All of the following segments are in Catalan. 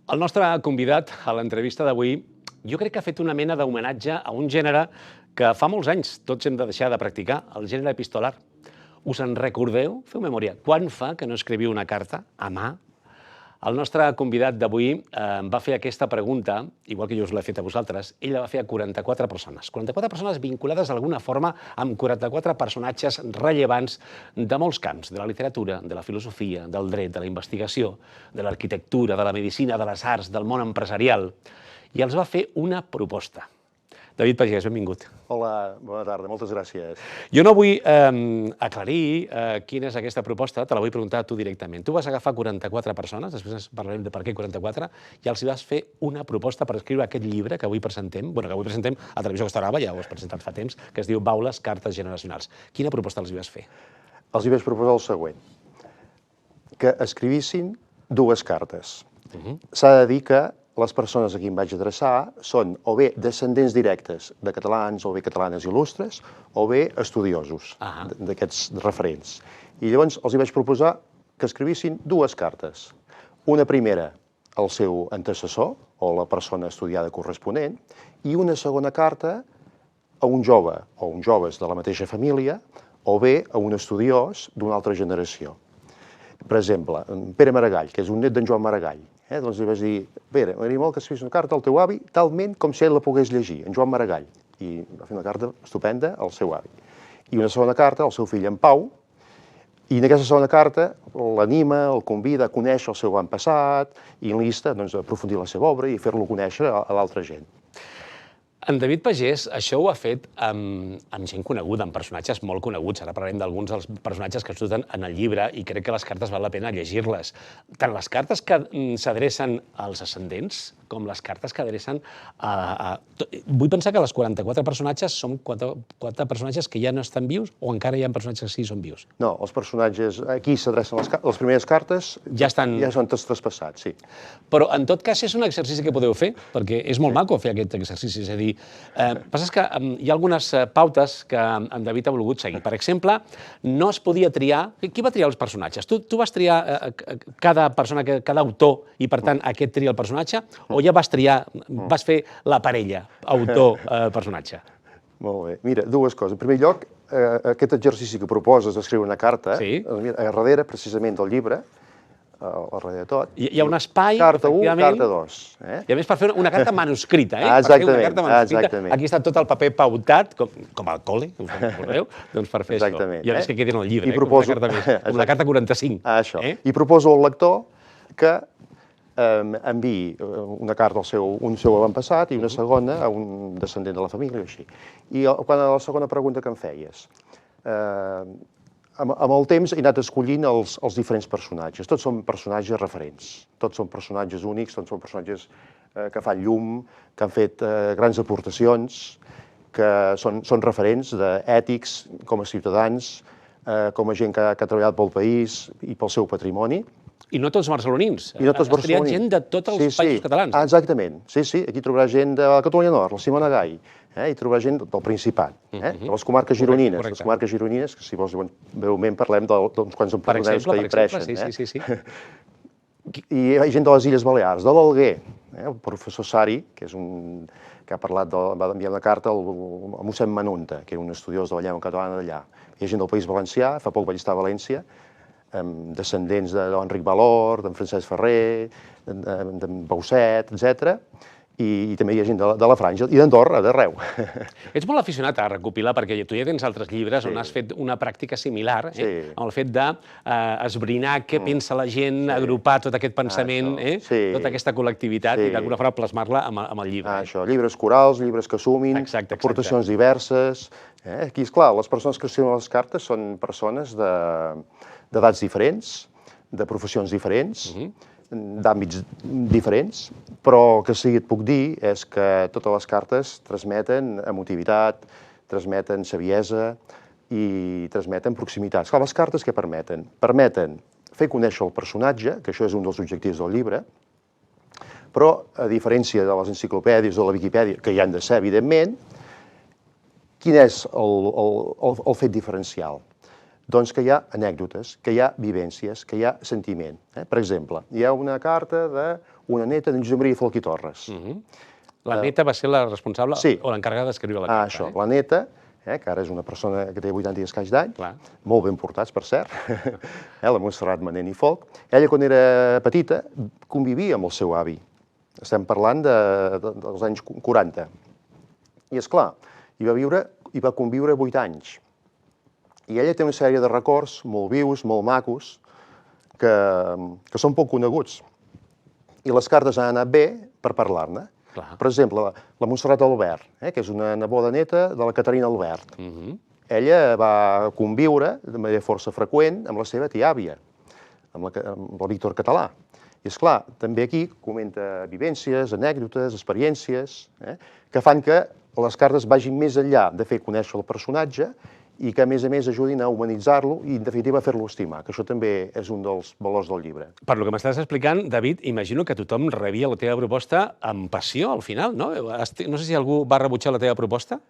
El nostre convidat a l'entrevista d'avui jo crec que ha fet una mena d'homenatge a un gènere que fa molts anys tots hem de deixar de practicar, el gènere epistolar. Us en recordeu? Feu memòria. Quan fa que no escriviu una carta a mà? El nostre convidat d'avui em va fer aquesta pregunta, igual que jo us l'he fet a vosaltres, ell la va fer a 44 persones. 44 persones vinculades d'alguna forma amb 44 personatges rellevants de molts camps, de la literatura, de la filosofia, del dret, de la investigació, de l'arquitectura, de la medicina, de les arts, del món empresarial. I els va fer una proposta. David Pagès, benvingut. Hola, bona tarda, moltes gràcies. Jo no vull aclarir quina és aquesta proposta, te la vull preguntar a tu directament. Tu vas agafar 44 persones, després parlarem de per què 44, i els vas fer una proposta per escriure aquest llibre que avui presentem, a Televisió Castorava, ja ho has presentat fa temps, que es diu Baules, cartes generacionals. Quina proposta els vas fer? Els hi vaig proposar el següent, que escrivissin dues cartes. S'ha de dir que les persones a qui em vaig adreçar són o bé descendents directes de catalans o bé catalanes il·lustres o bé estudiosos d'aquests referents. I llavors els hi vaig proposar que escrivissin dues cartes. Una primera al seu antecessor o la persona estudiada corresponent i una segona carta a un jove o uns joves de la mateixa família o bé a un estudiós d'una altra generació. Per exemple, Pere Maragall, que és un net d'en Joan Maragall, doncs li vaig dir, Pere, m'agradaria molt que escrivis una carta al teu avi talment com si ell la pogués llegir, en Joan Maragall. I va fer una carta estupenda al seu avi. I una segona carta al seu fill, en Pau, i en aquesta segona carta l'anima, el convida a conèixer el seu avantpassat i l'insta a aprofundir la seva obra i fer-lo conèixer a l'altra gent. En David Pagès això ho ha fet amb gent coneguda, amb personatges molt coneguts. Ara parlarem d'alguns dels personatges que surten en el llibre i crec que les cartes val la pena llegir-les. Tant les cartes que s'adrecen als ascendents com les cartes que adrecen a... Vull pensar que les 44 personatges són 4 personatges que ja no estan vius o encara hi ha personatges que sí són vius? No, els personatges... Aquí s'adrecen les primeres cartes... Ja són traspassats, sí. Però en tot cas és un exercici que podeu fer, perquè és molt maco fer aquest exercici, és a dir, passa que hi ha algunes pautes que en David ha volgut seguir. Per exemple, no es podia triar... Qui va triar els personatges? Tu vas triar cada persona, cada autor, i per tant aquest tria el personatge, o ja vas triar, vas fer la parella, autor-personatge? Molt bé. Mira, dues coses. En primer lloc, aquest exercici que proposes d'escriure una carta, a darrere, precisament, del llibre, al darrere de tot... Hi ha un espai, carta 1, carta 2. I a més per fer una carta manuscrita, Exactament. Aquí està tot el paper pautat, com al cole, us recordeu? Doncs per fer això. I a més que quedi en el llibre, com la carta 45. Això. I proposo al lector que enviï una carta a un seu avantpassat i una segona a un descendent de la família o així. I quan a la segona pregunta que em feies, amb el temps he anat escollint els diferents personatges. Tots són personatges referents, tots són personatges únics, tots són personatges que fan llum, que han fet grans aportacions, que són referents ètics com a ciutadans, com a gent que ha treballat pel país i pel seu patrimoni. I no tots barcelonins. I no tots barcelonins. Has triat gent de tots els països catalans. Exactament. Sí. Aquí trobarà gent de la Catalunya Nord, la Simona Gai. Hi trobarà gent del Principat, de les comarques gironines. Les comarques gironines, que si vols breument parlem d'uns quants empresoners que hi creixen. Sí. I hi ha gent de les Illes Balears, de l'Alguer. El professor Sari, que ha parlat, va enviar una carta al mossèn Manunta, que era un estudiós de la llengua catalana d'allà. Hi ha gent del País Valencià, fa poc vaig estar a València, descendents d'Enric Valor, d'en Francesc Ferrer, d'en Bauset, etc. I també hi ha gent de la Franja i d'Andorra, d'arreu. Ets molt aficionat a recopilar, perquè tu ja tens altres llibres on has fet una pràctica similar, amb el fet d'esbrinar què pensa la gent, agrupar tot aquest pensament, tota aquesta col·lectivitat i d'alguna forma plasmar-la amb el llibre. Això, llibres corals, llibres que sumin, aportacions diverses. Aquí, esclar, les persones que escriuen les cartes són persones d'edats diferents, de professions diferents, d'àmbits diferents, però el que sí que et puc dir és que totes les cartes transmeten emotivitat, transmeten saviesa i transmeten proximitat. Esclar, les cartes què permeten? Permeten fer conèixer el personatge, que això és un dels objectius del llibre, però, a diferència de les enciclopèdies o de la Viquipèdia, que hi han de ser, evidentment, quin és el fet diferencial? doncs que hi ha anècdotes, que hi ha vivències, que hi ha sentiment. Per exemple, hi ha una carta d'una neta d'en Josep Maria Folch i Torres. La neta va ser la responsable o l'encarregada d'escriure la carta. Això, la neta, que ara és una persona que té 80 i escaig d'anys, molt ben portats, per cert, la Montserrat Manent i Folch. Ella, quan era petita, convivia amb el seu avi. Estem parlant dels anys 40. I, esclar, hi va conviure 8 anys. I ella té una sèrie de records molt vius, molt macos, que són poc coneguts. I les cartes han anat bé per parlar-ne. Per exemple, la Montserrat Albert, que és una neboda neta de la Caterina Albert. Ella va conviure de manera força freqüent amb la seva tia-àvia, amb el Víctor Català. I, esclar, també aquí comenta vivències, anècdotes, experiències, que fan que les cartes vagin més enllà de fer conèixer el personatge i que, a més, ajudin a humanitzar-lo i, en definitiva, a fer-lo estimar, que això també és un dels valors del llibre. Per lo que m'estàs explicant, David, imagino que tothom rebia la teva proposta amb passió, al final, no? No sé si algú va rebutjar la teva proposta?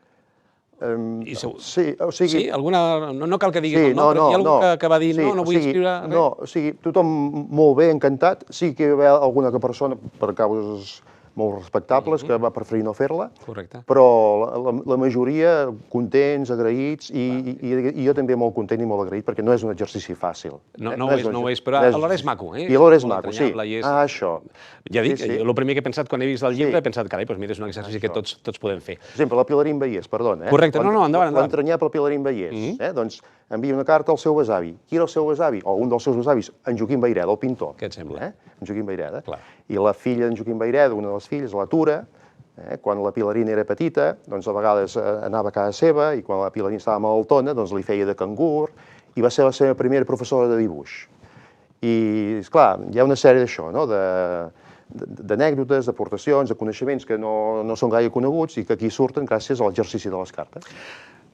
Sí, o sigui... Sí? No cal que diguis el nom, però hi ha algú que va dir no vull escriure res? No, o sigui, tothom molt bé, encantat. Sí que hi va haver alguna persona, per causes molt respectables, que va preferir no fer-la, però la majoria contents, agraïts, i jo també molt content i molt agraït, perquè no és un exercici fàcil. No ho és, però alhora és maco. I alhora és maco, sí. Això. Ja dic, el primer que he pensat quan he vist el llibre, he pensat, carai, mira, és un exercici que tots podem fer. Per exemple, la Pilarín Vallès, perdona. Correcte, no, endavant. L'entranyable Pilarín Vallès, doncs envia una carta al seu besavi. Qui era el seu besavi? O un dels seus besavis, en Joaquim Vayreda, el pintor. Què et sembla? En Joaquim Vayreda. I la filla d'en Joaquim Vayreda, una de les filles, la Tura, quan la Pilarín era petita, doncs a vegades anava a casa seva, i quan la Pilarín estava malaltona, doncs li feia de cangur, i va ser la seva primera professora de dibuix. I, esclar, hi ha una sèrie d'això, no?, d'anècdotes, d'aportacions, de coneixements que no són gaire coneguts i que aquí surten gràcies a l'exercici de les cartes.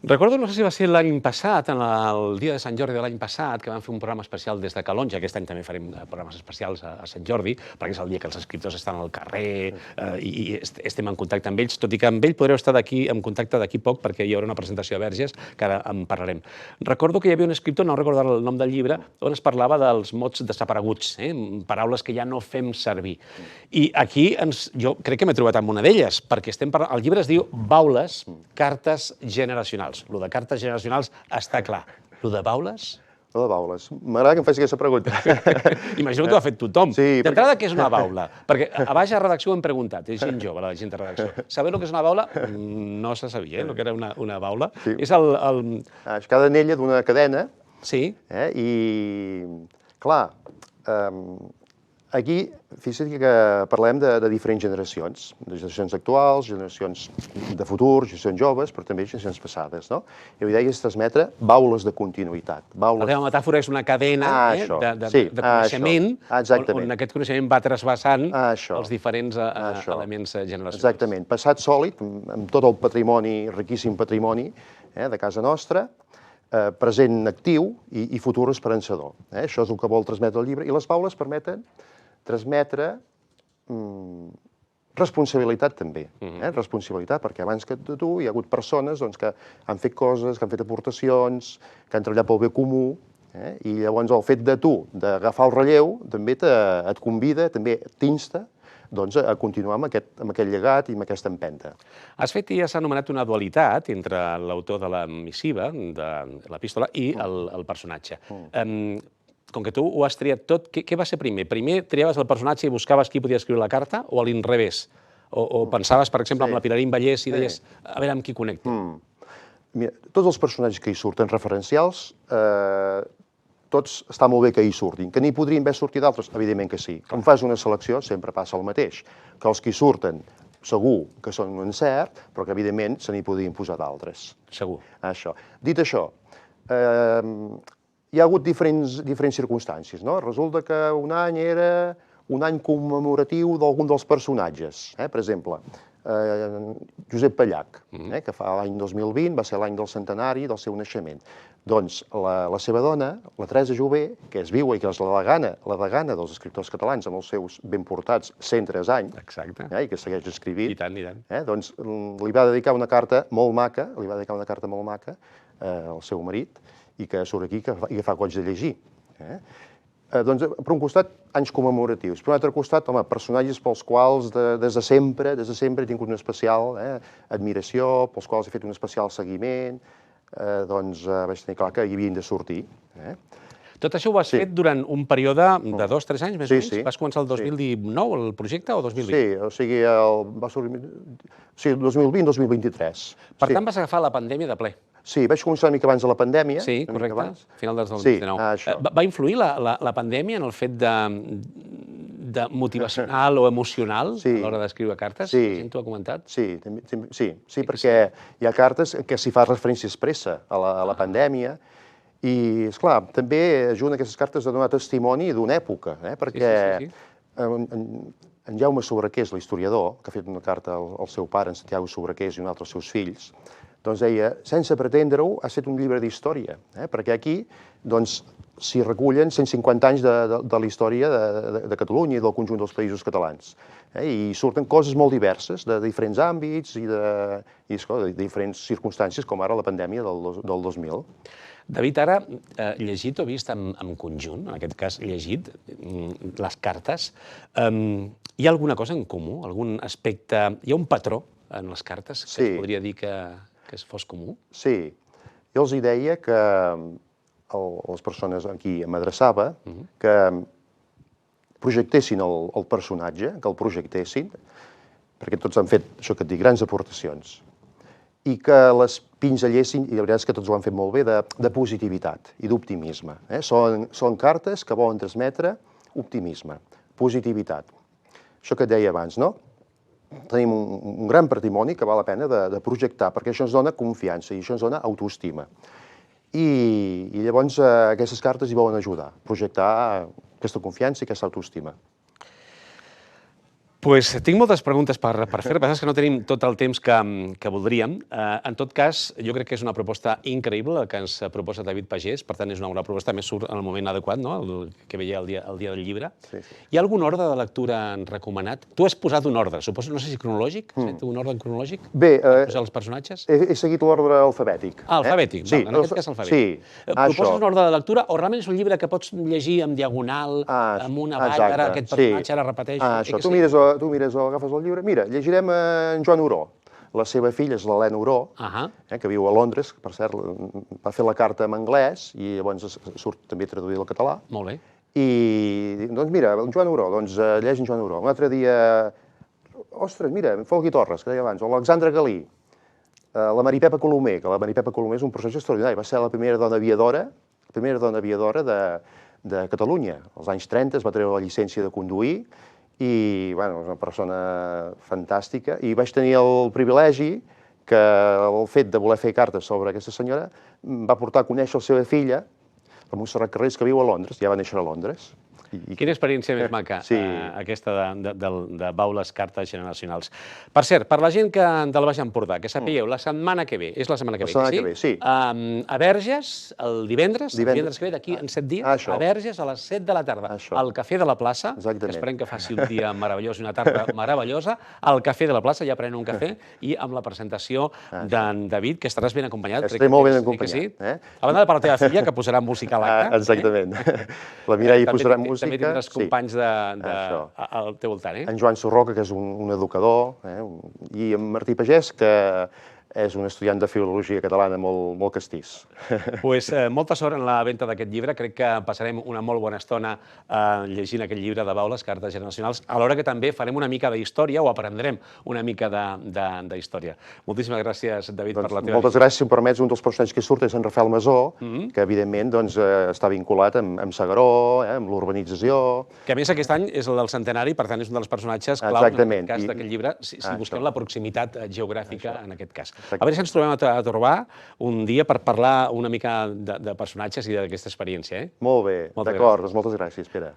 Recordo, no sé si va ser l'any passat, en el dia de Sant Jordi de l'any passat, que vam fer un programa especial des de Calonja. Aquest any també farem programes especials a Sant Jordi, perquè és el dia que els escriptors estan al carrer i estem en contacte amb ells, tot i que amb ell podreu estar en contacte d'aquí poc, perquè hi haurà una presentació a Verges, que ara en parlarem. Recordo que hi havia un escriptor, no recordo el nom del llibre, on es parlava dels mots desapareguts, paraules que ja no fem servir. I aquí jo crec que m'he trobat amb una d'elles, perquè el llibre es diu Baules, cartes generacionals. Lo de cartes generacionals està clar. Lo de baules? Lo de baules. M'agrada que em faci aquesta pregunta. Imagino que t'ho ha fet tothom. D'entrada, què és una baula? Perquè a baix a redacció ho hem preguntat, és gent jove, la gent de redacció. Saber el que és una baula? No se sabia, el que era una baula. És cada anella d'una cadena. Sí. I, clar, aquí, fixa't que parlem de diferents generacions, de generacions actuals, generacions de futur, generacions joves, però també generacions passades, no? I la idea és transmetre baules de continuïtat. La teva metàfora és una cadena de coneixement, on aquest coneixement va trasbassant els diferents elements generacionals. Exactament. Passat sòlid, amb tot el patrimoni, riquíssim patrimoni de casa nostra, present actiu i futur esperançador. Això és el que vol transmetre el llibre. I les baules permeten transmetre responsabilitat també. Responsabilitat, perquè abans que tu hi ha hagut persones que han fet coses, que han fet aportacions, que han treballat pel bé comú, i llavors el fet de tu d'agafar el relleu també et convida, també t'insta a continuar amb aquest llegat i amb aquesta empenta. Has fet i has anomenat una dualitat entre l'autor de la missiva, de l'epístola, i el personatge. Com que tu ho has triat tot, què va ser primer? Primer triaves el personatge i buscaves qui podia escriure la carta, o a l'inrevés? O pensaves, per exemple, amb la Pilarín Vallès i deies, a veure amb qui connecto? Mira, tots els personatges que hi surten referencials, tots està molt bé que hi surtin. Que n'hi podrien haver sortit d'altres? Evidentment que sí. Quan fas una selecció sempre passa el mateix. Que els que hi surten segur que són un encert, però que evidentment se n'hi podrien posar d'altres. Segur. Dit això, hi ha hagut diferents circumstàncies, no? Resulta que un any era un any commemoratiu d'algun dels personatges. Per exemple, Josep Pallach, que fa l'any 2020, va ser l'any del centenari del seu naixement. Doncs la seva dona, la Teresa Jové, que és viua i que és la degana dels escriptors catalans amb els seus ben portats 103 anys, i que segueix escrivint, doncs li va dedicar una carta molt maca, al seu marit, i que surt aquí i que fa goig de llegir. Doncs, per un costat, anys commemoratius. Per un altre costat, home, personatges pels quals des de sempre he tingut una especial admiració, pels quals he fet un especial seguiment, doncs vaig tenir clar que hi havien de sortir. Tot això ho has fet durant un període de 2 o 3 anys, més o menys? Sí. Vas començar el 2019, el projecte, o 2020? Sí, o sigui, va sortir... Sí, 2020-2023. Per tant, vas agafar la pandèmia de ple. Sí, vaig començar una mica abans de la pandèmia. Sí, correcte, final del 2019. Sí, això. Va influir la pandèmia en el fet de motivacional o emocional a l'hora d'escriure cartes? Sí. La gent t'ho ha comentat? Sí, perquè hi ha cartes que s'hi fa referència expressa a la pandèmia i, esclar, també ajuden aquestes cartes a donar testimoni d'una època, perquè en Jaume Sobrequés, l'historiador, que ha fet una carta al seu pare, en Santiago Sobrequés, i un altre als seus fills, doncs deia, sense pretendre-ho, ha estat un llibre d'història, perquè aquí s'hi recullen 150 anys de la història de Catalunya i del conjunt dels països catalans. I surten coses molt diverses, de diferents àmbits i de diferents circumstàncies, com ara la pandèmia del 2000. David, ara, llegit o vist en conjunt, en aquest cas llegit, les cartes, hi ha alguna cosa en comú? Algun aspecte... Hi ha un patró en les cartes que es podria dir que es fos comú? Sí. Jo els deia que les persones a qui m'adreçava que projectessin el personatge, que el projectessin, perquè tots han fet, això que et dic, grans aportacions, i que les pinzellessin, i la veritat és que tots ho han fet molt bé, de positivitat i d'optimisme. Són cartes que volen transmetre optimisme, positivitat. Això que et deia abans, no? Tenim un gran patrimoni que val la pena de projectar, perquè això ens dona confiança i això ens dona autoestima. I llavors aquestes cartes hi volen ajudar, projectar aquesta confiança i aquesta autoestima. Pues tinc moltes preguntes per fer, el que és que no tenim tot el temps que voldríem. En tot cas, jo crec que és una proposta increïble el que ens proposa David Pagès, per tant és una proposta, més surt en el moment adequat, no? El que veia el dia del llibre. Hi ha algun ordre de lectura recomanat? Tu has posat un ordre, suposo, no sé si cronològic, has fet un ordre cronològic? Bé, posar els personatges? He seguit l'ordre alfabètic. Ah, alfabètic, en aquest cas alfabètic. Proposes un ordre de lectura o realment és un llibre que pots llegir en diagonal, amb una vall, ara aquest personatge ara repeteix? Això, tu mires o agafes el llibre. Mira, llegirem en Joan Oró. La seva filla és l'Helena Oró, que viu a Londres, que per cert va fer la carta en anglès i llavors surt també traduït al català. Molt bé. I, doncs mira, en Joan Oró, doncs llegeix en Joan Oró. Un altre dia, ostres, mira, Folgui Torres, que deia abans, o l'Alexandra Galí, la Maripepa Colomer, que la Maripepa Colomer és un personatge extraordinari, va ser la primera dona aviadora de Catalunya. Als anys 30 es va treure la llicència de conduir i, bueno, és una persona fantàstica. I vaig tenir el privilegi que el fet de voler fer cartes sobre aquesta senyora em va portar a conèixer la seva filla, la Montserrat Carrers, que viu a Londres, ja va néixer a Londres. Quina experiència més maca, aquesta de Baules Cartes Generacionals. Per cert, per la gent del Baix Empordà, que sapigueu, la setmana que ve, és la setmana que ve, La setmana que ve, sí. A Verges, el divendres que ve, d'aquí en 7 dies, a Verges, a les 7 de la tarda, al Cafè de la Plaça, que esperem que faci un dia meravellós i una tarda meravellosa, al Cafè de la Plaça, ja prenent un cafè, i amb la presentació d'en David, que estaràs ben acompanyat. Estaré molt ben acompanyat. A banda de per la teva filla, que posarà música a l'acte. Exactament. La Mireia posarà música. També tindràs companys al teu voltant, En Joan Sorroca, que és un educador, i en Martí Pagès, que és un estudiant de filologia catalana molt castís. Pues molta sort en la venda d'aquest llibre. Crec que passarem una molt bona estona llegint aquest llibre de Baules, Cartes Generacionals, alhora que també farem una mica d'història o aprendrem una mica d'història. Moltíssimes gràcies, David, per la teva visita. Moltes gràcies. Si em permets, un dels personatges que surt és en Rafael Masó, que evidentment està vinculat amb S'Agaró, amb l'urbanització. Que a més aquest any és el del centenari, per tant és un dels personatges clau en aquest cas d'aquest llibre, si busquem la proximitat geogràfica en aquest cas. A veure si ens trobem a trobar un dia per parlar una mica de personatges i d'aquesta experiència. Molt bé, d'acord, moltes gràcies, Pere.